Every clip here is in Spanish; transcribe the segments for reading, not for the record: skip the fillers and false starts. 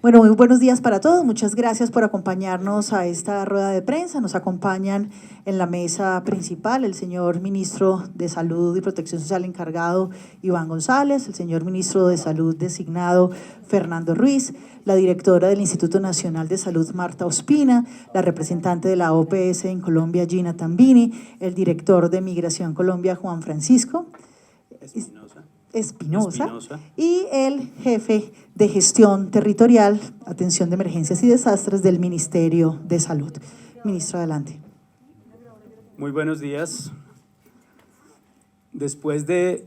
Bueno, muy buenos días para todos. Muchas gracias por acompañarnos a esta rueda de prensa. Nos acompañan en la mesa principal el señor ministro de Salud y Protección Social encargado, Iván González, el señor ministro de Salud designado, Fernando Ruiz, la directora del Instituto Nacional de Salud, Marta Ospina, la representante de la OPS en Colombia, Gina Tambini, el director de Migración Colombia, Juan Francisco Espinosa, y el jefe de gestión territorial, atención de emergencias y desastres del Ministerio de Salud. Ministro, adelante. Muy buenos días. Después de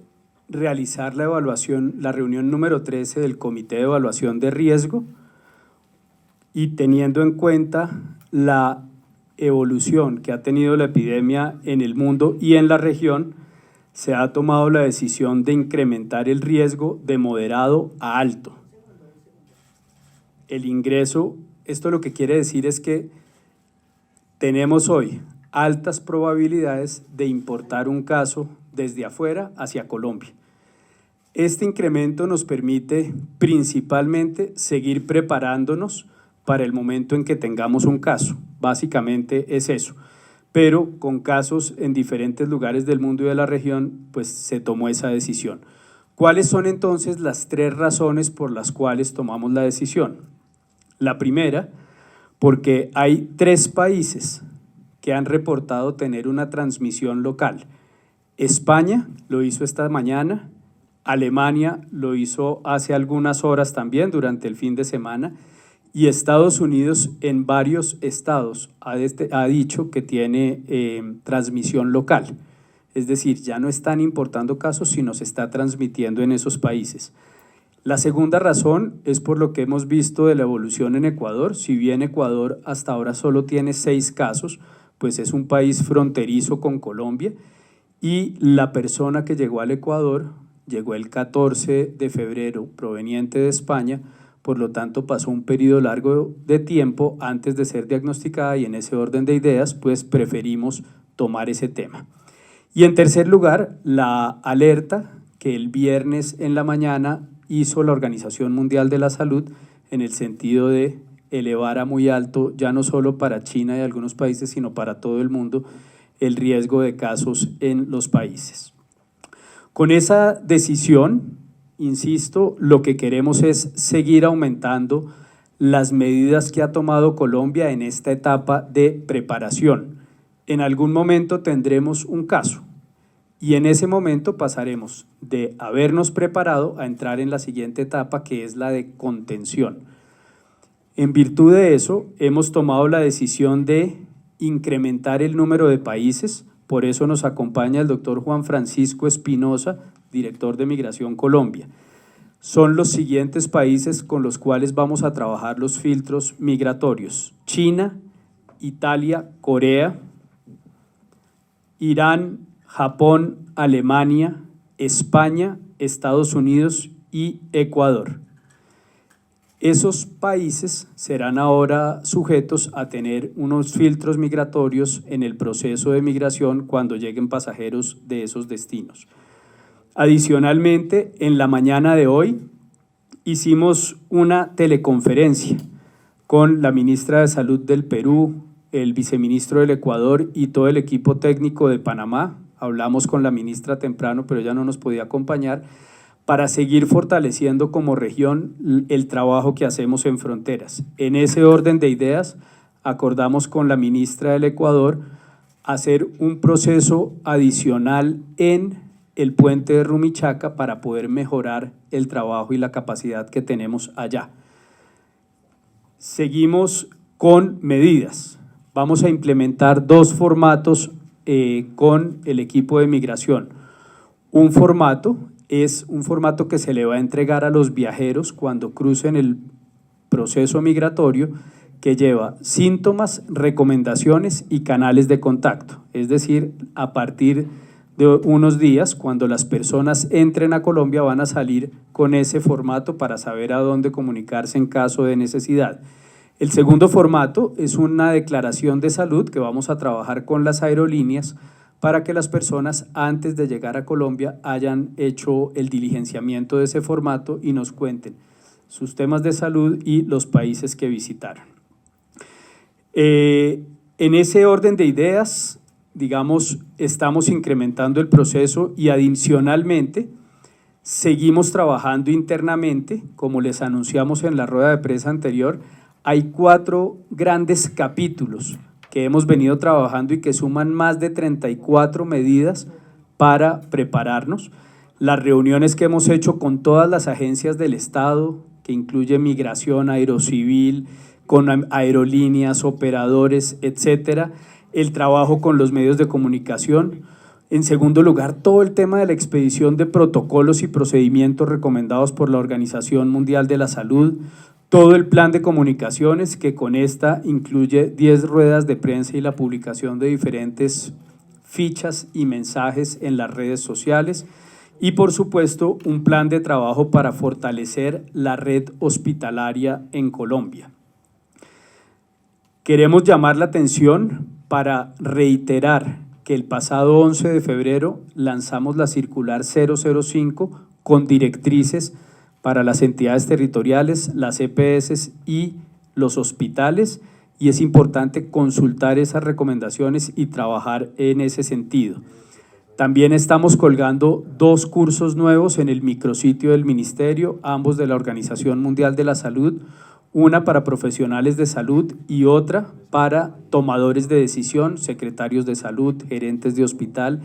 realizar la evaluación, la reunión número 13 del Comité de Evaluación de Riesgo y teniendo en cuenta la evolución que ha tenido la epidemia en el mundo y en la región, se ha tomado la decisión de incrementar el riesgo de moderado a alto. El ingreso, esto lo que quiere decir es que tenemos hoy altas probabilidades de importar un caso desde afuera hacia Colombia. Este incremento nos permite principalmente seguir preparándonos para el momento en que tengamos un caso. Básicamente es eso. Pero con casos en diferentes lugares del mundo y de la región, pues se tomó esa decisión. ¿Cuáles son entonces las tres razones por las cuales tomamos la decisión? La primera, porque hay 3 países que han reportado tener una transmisión local. España lo hizo esta mañana, Alemania lo hizo hace algunas horas también durante el fin de semana, y Estados Unidos en varios estados ha dicho que tiene transmisión local. Es decir, ya no están importando casos, sino se está transmitiendo en esos países. La segunda razón es por lo que hemos visto de la evolución en Ecuador. Si bien Ecuador hasta ahora solo tiene 6 casos, pues es un país fronterizo con Colombia y la persona que llegó al Ecuador llegó el 14 de febrero proveniente de España. Por lo tanto, pasó un periodo largo de tiempo antes de ser diagnosticada y en ese orden de ideas, pues preferimos tomar ese tema. Y en tercer lugar, la alerta que el viernes en la mañana hizo la Organización Mundial de la Salud en el sentido de elevar a muy alto, ya no solo para China y algunos países, sino para todo el mundo, el riesgo de casos en los países. Con esa decisión, insisto, lo que queremos es seguir aumentando las medidas que ha tomado Colombia en esta etapa de preparación. En algún momento tendremos un caso y en ese momento pasaremos de habernos preparado a entrar en la siguiente etapa, que es la de contención. En virtud de eso, hemos tomado la decisión de incrementar el número de países. Por eso nos acompaña el doctor Juan Francisco Espinosa, director de Migración Colombia. Son los siguientes países con los cuales vamos a trabajar los filtros migratorios: China, Italia, Corea, Irán, Japón, Alemania, España, Estados Unidos y Ecuador. Esos países serán ahora sujetos a tener unos filtros migratorios en el proceso de migración cuando lleguen pasajeros de esos destinos. Adicionalmente, en la mañana de hoy hicimos una teleconferencia con la ministra de Salud del Perú, el viceministro del Ecuador y todo el equipo técnico de Panamá. Hablamos con la ministra temprano, pero ella no nos podía acompañar, para seguir fortaleciendo como región el trabajo que hacemos en fronteras. En ese orden de ideas, acordamos con la ministra del Ecuador hacer un proceso adicional en el puente de Rumichaca para poder mejorar el trabajo y la capacidad que tenemos allá. Seguimos con medidas. Vamos a implementar 2 formatos con el equipo de migración. Un formato es un formato que se le va a entregar a los viajeros cuando crucen el proceso migratorio, que lleva síntomas, recomendaciones y canales de contacto. Es decir, a partir de unos días, cuando las personas entren a Colombia, van a salir con ese formato para saber a dónde comunicarse en caso de necesidad. El segundo formato es una declaración de salud que vamos a trabajar con las aerolíneas para que las personas antes de llegar a Colombia hayan hecho el diligenciamiento de ese formato y nos cuenten sus temas de salud y los países que visitaron. En ese orden de ideas, digamos, estamos incrementando el proceso y adicionalmente seguimos trabajando internamente, como les anunciamos en la rueda de prensa anterior. Hay 4 grandes capítulos que hemos venido trabajando y que suman más de 34 medidas para prepararnos. Las reuniones que hemos hecho con todas las agencias del Estado, que incluye migración, aerocivil, con aerolíneas, operadores, etcétera, el trabajo con los medios de comunicación. En segundo lugar, todo el tema de la expedición de protocolos y procedimientos recomendados por la Organización Mundial de la Salud, todo el plan de comunicaciones, que con esta incluye 10 ruedas de prensa y la publicación de diferentes fichas y mensajes en las redes sociales, y por supuesto un plan de trabajo para fortalecer la red hospitalaria en Colombia. Queremos llamar la atención para reiterar que el pasado 11 de febrero lanzamos la circular 005 con directrices para las entidades territoriales, las EPS y los hospitales, y es importante consultar esas recomendaciones y trabajar en ese sentido. También estamos colgando 2 cursos nuevos en el micrositio del Ministerio, ambos de la Organización Mundial de la Salud, una para profesionales de salud y otra para tomadores de decisión, secretarios de salud, gerentes de hospital,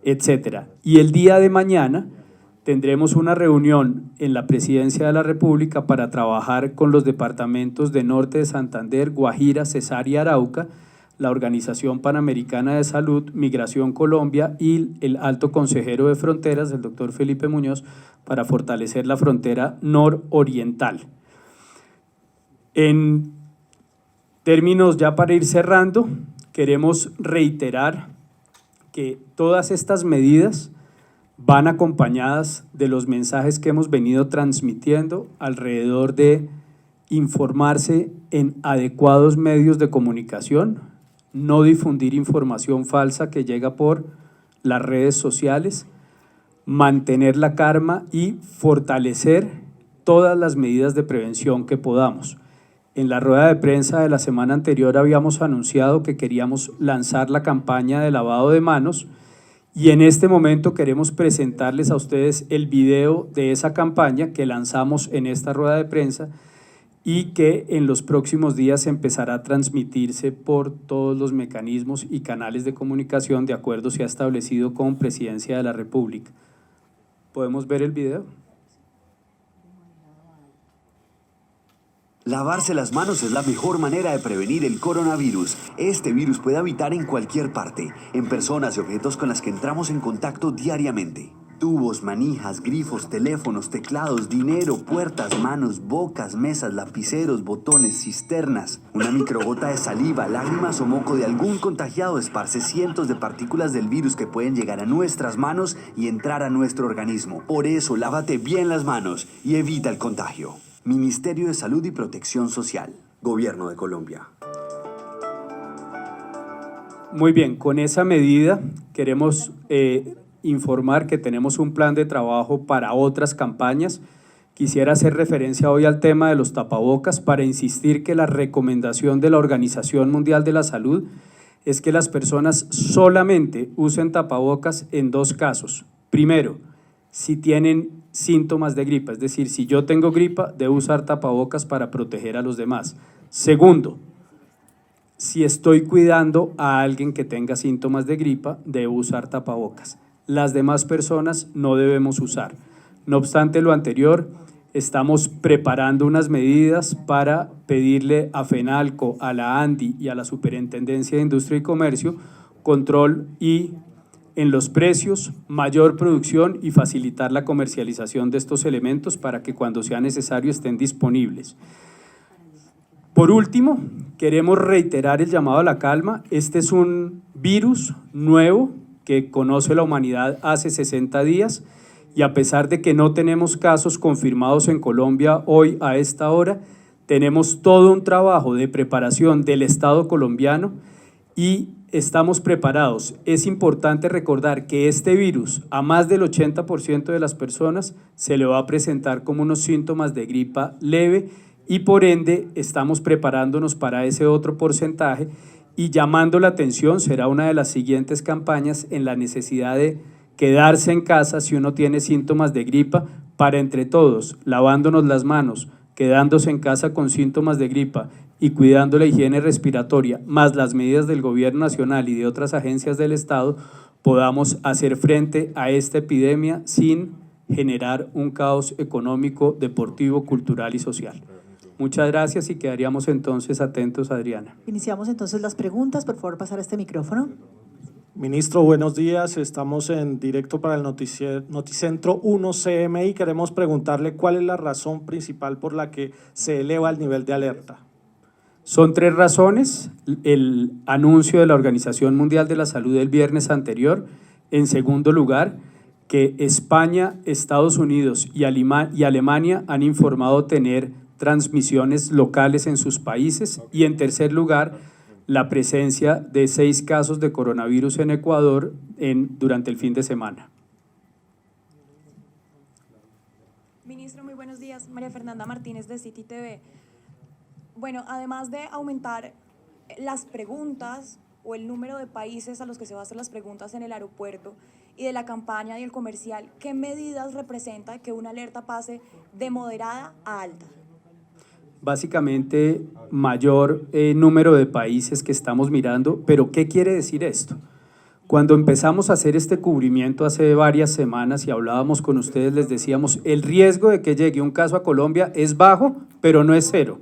etcétera. Y el día de mañana tendremos una reunión en la Presidencia de la República para trabajar con los departamentos de Norte de Santander, Guajira, Cesar y Arauca, la Organización Panamericana de Salud, Migración Colombia y el Alto Consejero de Fronteras, el doctor Felipe Muñoz, para fortalecer la frontera nororiental. En términos ya para ir cerrando, queremos reiterar que todas estas medidas van acompañadas de los mensajes que hemos venido transmitiendo alrededor de informarse en adecuados medios de comunicación, no difundir información falsa que llega por las redes sociales, mantener la calma y fortalecer todas las medidas de prevención que podamos. En la rueda de prensa de la semana anterior habíamos anunciado que queríamos lanzar la campaña de lavado de manos y en este momento queremos presentarles a ustedes el video de esa campaña que lanzamos en esta rueda de prensa y que en los próximos días empezará a transmitirse por todos los mecanismos y canales de comunicación de acuerdo se ha establecido con Presidencia de la República. ¿Podemos ver el video? Lavarse las manos es la mejor manera de prevenir el coronavirus. Este virus puede habitar en cualquier parte, en personas y objetos con las que entramos en contacto diariamente. Tubos, manijas, grifos, teléfonos, teclados, dinero, puertas, manos, bocas, mesas, lapiceros, botones, cisternas. Una microgota de saliva, lágrimas o moco de algún contagiado esparce cientos de partículas del virus que pueden llegar a nuestras manos y entrar a nuestro organismo. Por eso, lávate bien las manos y evita el contagio. Ministerio de Salud y Protección Social, Gobierno de Colombia. Muy bien, con esa medida queremos informar que tenemos un plan de trabajo para otras campañas. Quisiera hacer referencia hoy al tema de los tapabocas para insistir que la recomendación de la Organización Mundial de la Salud es que las personas solamente usen tapabocas en 2 casos. Primero, si tienen síntomas de gripa, es decir, si yo tengo gripa, debo usar tapabocas para proteger a los demás. Segundo, si estoy cuidando a alguien que tenga síntomas de gripa, debo usar tapabocas. Las demás personas no debemos usar. No obstante lo anterior, estamos preparando unas medidas para pedirle a FENALCO, a la ANDI y a la Superintendencia de Industria y Comercio control y en los precios, mayor producción y facilitar la comercialización de estos elementos para que cuando sea necesario estén disponibles. Por último, queremos reiterar el llamado a la calma. Este es un virus nuevo que conoce la humanidad hace 60 días y a pesar de que no tenemos casos confirmados en Colombia hoy a esta hora, tenemos todo un trabajo de preparación del Estado colombiano y estamos preparados. Es importante recordar que este virus a más del 80% de las personas se le va a presentar como unos síntomas de gripa leve y por ende estamos preparándonos para ese otro porcentaje y llamando la atención, será una de las siguientes campañas en la necesidad de quedarse en casa si uno tiene síntomas de gripa para entre todos, lavándonos las manos, quedándose en casa con síntomas de gripa y cuidando la higiene respiratoria, más las medidas del gobierno nacional y de otras agencias del Estado, podamos hacer frente a esta epidemia sin generar un caos económico, deportivo, cultural y social. Muchas gracias y quedaríamos entonces atentos, Adriana. Iniciamos entonces las preguntas. Por favor, pasar a este micrófono. Ministro, buenos días. Estamos en directo para el Noticentro 1 CMI. Queremos preguntarle cuál es la razón principal por la que se eleva el nivel de alerta. Son 3 razones. El anuncio de la Organización Mundial de la Salud del viernes anterior. En segundo lugar, que España, Estados Unidos y Alemania han informado tener transmisiones locales en sus países. Y en tercer lugar, la presencia de 6 casos de coronavirus en Ecuador durante el fin de semana. Ministro, muy buenos días. María Fernanda Martínez de City TV. Bueno, además de aumentar las preguntas o el número de países a los que se va a hacer las preguntas en el aeropuerto y de la campaña y el comercial, ¿qué medidas representa que una alerta pase de moderada a alta? Básicamente, mayor número de países que estamos mirando, pero ¿qué quiere decir esto? Cuando empezamos a hacer este cubrimiento hace varias semanas y hablábamos con ustedes, les decíamos, el riesgo de que llegue un caso a Colombia es bajo, pero no es cero.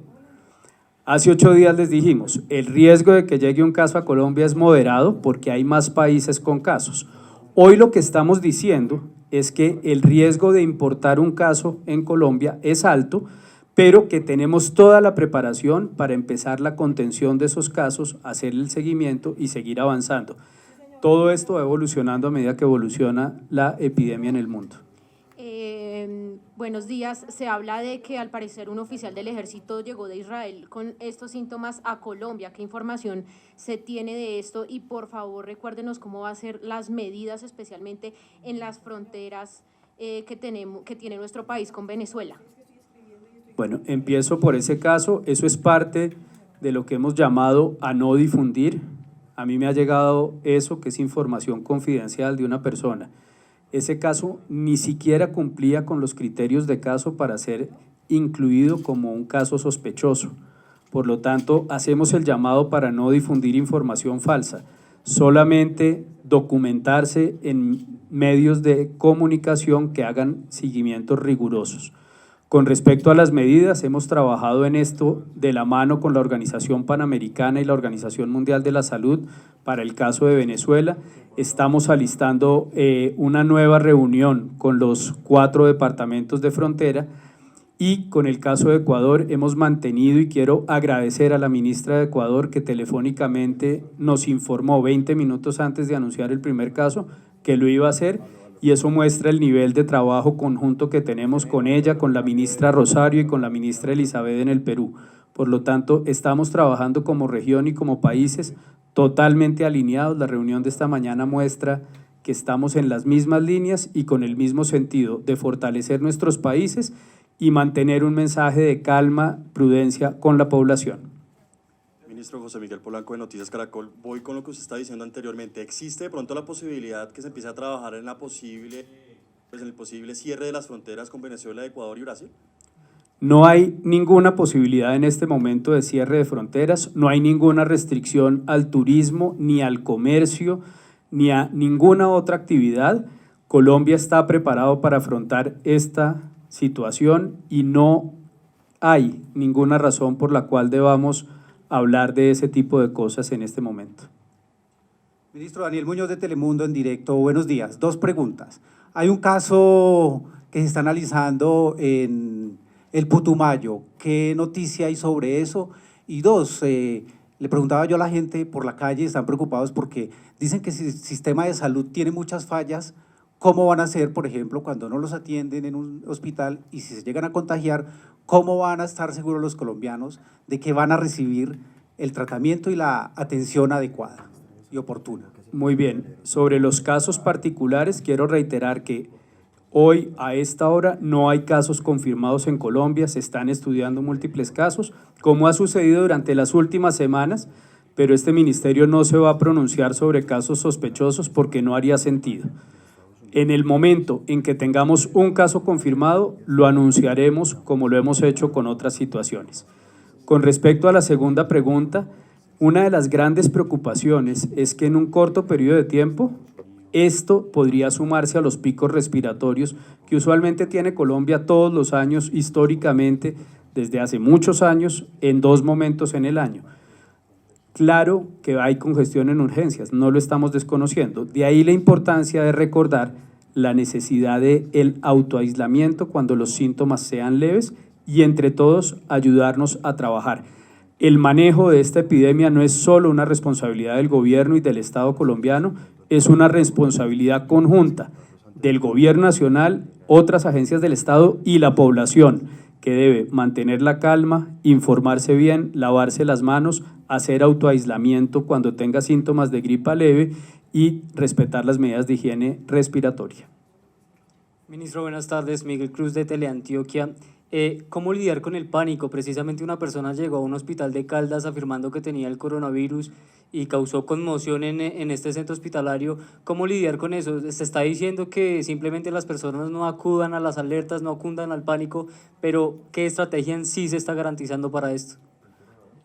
Hace 8 días les dijimos, el riesgo de que llegue un caso a Colombia es moderado porque hay más países con casos. Hoy lo que estamos diciendo es que el riesgo de importar un caso en Colombia es alto, pero que tenemos toda la preparación para empezar la contención de esos casos, hacer el seguimiento y seguir avanzando. Todo esto va evolucionando a medida que evoluciona la epidemia en el mundo. Buenos días. Se habla de que al parecer un oficial del ejército llegó de Israel con estos síntomas a Colombia. ¿Qué información se tiene de esto? Y por favor recuérdenos cómo va a ser las medidas, especialmente en las fronteras que tiene nuestro país con Venezuela. Bueno, empiezo por ese caso. Eso es parte de lo que hemos llamado a no difundir. A mí me ha llegado eso, que es información confidencial de una persona. Ese caso ni siquiera cumplía con los criterios de caso para ser incluido como un caso sospechoso. Por lo tanto, hacemos el llamado para no difundir información falsa, solamente documentarse en medios de comunicación que hagan seguimientos rigurosos. Con respecto a las medidas, hemos trabajado en esto de la mano con la Organización Panamericana y la Organización Mundial de la Salud para el caso de Venezuela. Estamos alistando una nueva reunión con los 4 departamentos de frontera y con el caso de Ecuador hemos mantenido, y quiero agradecer a la ministra de Ecuador que telefónicamente nos informó 20 minutos antes de anunciar el primer caso que lo iba a hacer, y eso muestra el nivel de trabajo conjunto que tenemos con ella, con la ministra Rosario y con la ministra Elizabeth en el Perú. Por lo tanto, estamos trabajando como región y como países totalmente alineados. La reunión de esta mañana muestra que estamos en las mismas líneas y con el mismo sentido de fortalecer nuestros países y mantener un mensaje de calma, prudencia con la población. Ministro José Miguel Polanco de Noticias Caracol, voy con lo que usted está diciendo anteriormente. ¿Existe de pronto la posibilidad que se empiece a trabajar en el posible cierre de las fronteras con Venezuela, Ecuador y Brasil? No hay ninguna posibilidad en este momento de cierre de fronteras, no hay ninguna restricción al turismo, ni al comercio, ni a ninguna otra actividad. Colombia está preparado para afrontar esta situación y no hay ninguna razón por la cual debamos hablar de ese tipo de cosas en este momento. Ministro Daniel Muñoz de Telemundo en directo, buenos días. 2 preguntas. Hay un caso que se está analizando en el Putumayo. ¿Qué noticia hay sobre eso? Y 2, le preguntaba yo a la gente por la calle, están preocupados porque dicen que si el sistema de salud tiene muchas fallas, ¿cómo van a hacer, por ejemplo, cuando no los atienden en un hospital y si se llegan a contagiar, cómo van a estar seguros los colombianos de que van a recibir el tratamiento y la atención adecuada? y oportuna. Muy bien. Sobre los casos particulares, quiero reiterar que hoy, a esta hora, no hay casos confirmados en Colombia, se están estudiando múltiples casos, como ha sucedido durante las últimas semanas, pero este ministerio no se va a pronunciar sobre casos sospechosos porque no haría sentido. En el momento en que tengamos un caso confirmado, lo anunciaremos como lo hemos hecho con otras situaciones. Con respecto a la segunda pregunta, una de las grandes preocupaciones es que en un corto periodo de tiempo esto podría sumarse a los picos respiratorios que usualmente tiene Colombia todos los años, históricamente, desde hace muchos años, en 2 momentos en el año. Claro que hay congestión en urgencias, no lo estamos desconociendo. De ahí la importancia de recordar la necesidad del autoaislamiento cuando los síntomas sean leves y entre todos ayudarnos a trabajar. El manejo de esta epidemia no es solo una responsabilidad del gobierno y del Estado colombiano, es una responsabilidad conjunta del gobierno nacional, otras agencias del Estado y la población, que debe mantener la calma, informarse bien, lavarse las manos, hacer autoaislamiento cuando tenga síntomas de gripa leve y respetar las medidas de higiene respiratoria. Ministro, buenas tardes. Miguel Cruz de Teleantioquia. ¿Cómo lidiar con el pánico? Precisamente una persona llegó a un hospital de Caldas afirmando que tenía el coronavirus y causó conmoción en este centro hospitalario. ¿Cómo lidiar con eso? Se está diciendo que simplemente las personas no acudan a las alertas, no acudan al pánico, pero ¿qué estrategia en sí se está garantizando para esto?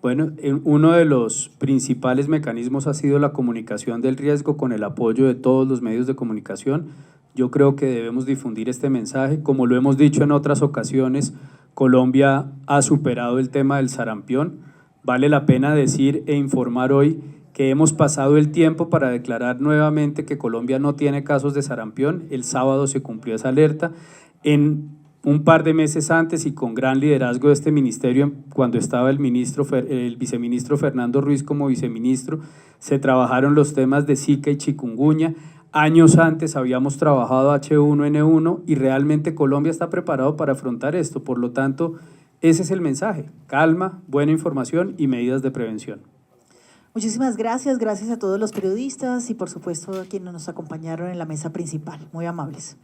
Bueno, uno de los principales mecanismos ha sido la comunicación del riesgo con el apoyo de todos los medios de comunicación. Yo creo que debemos difundir este mensaje. Como lo hemos dicho en otras ocasiones, Colombia ha superado el tema del sarampión. Vale la pena decir e informar hoy que hemos pasado el tiempo para declarar nuevamente que Colombia no tiene casos de sarampión. El sábado se cumplió esa alerta. En un par de meses antes y con gran liderazgo de este ministerio, cuando estaba el viceministro Fernando Ruiz como viceministro, se trabajaron los temas de Zika y chikungunya. Años antes habíamos trabajado H1N1 y realmente Colombia está preparado para afrontar esto. Por lo tanto, ese es el mensaje: calma, buena información y medidas de prevención. Muchísimas gracias, gracias a todos los periodistas y por supuesto a quienes nos acompañaron en la mesa principal. Muy amables.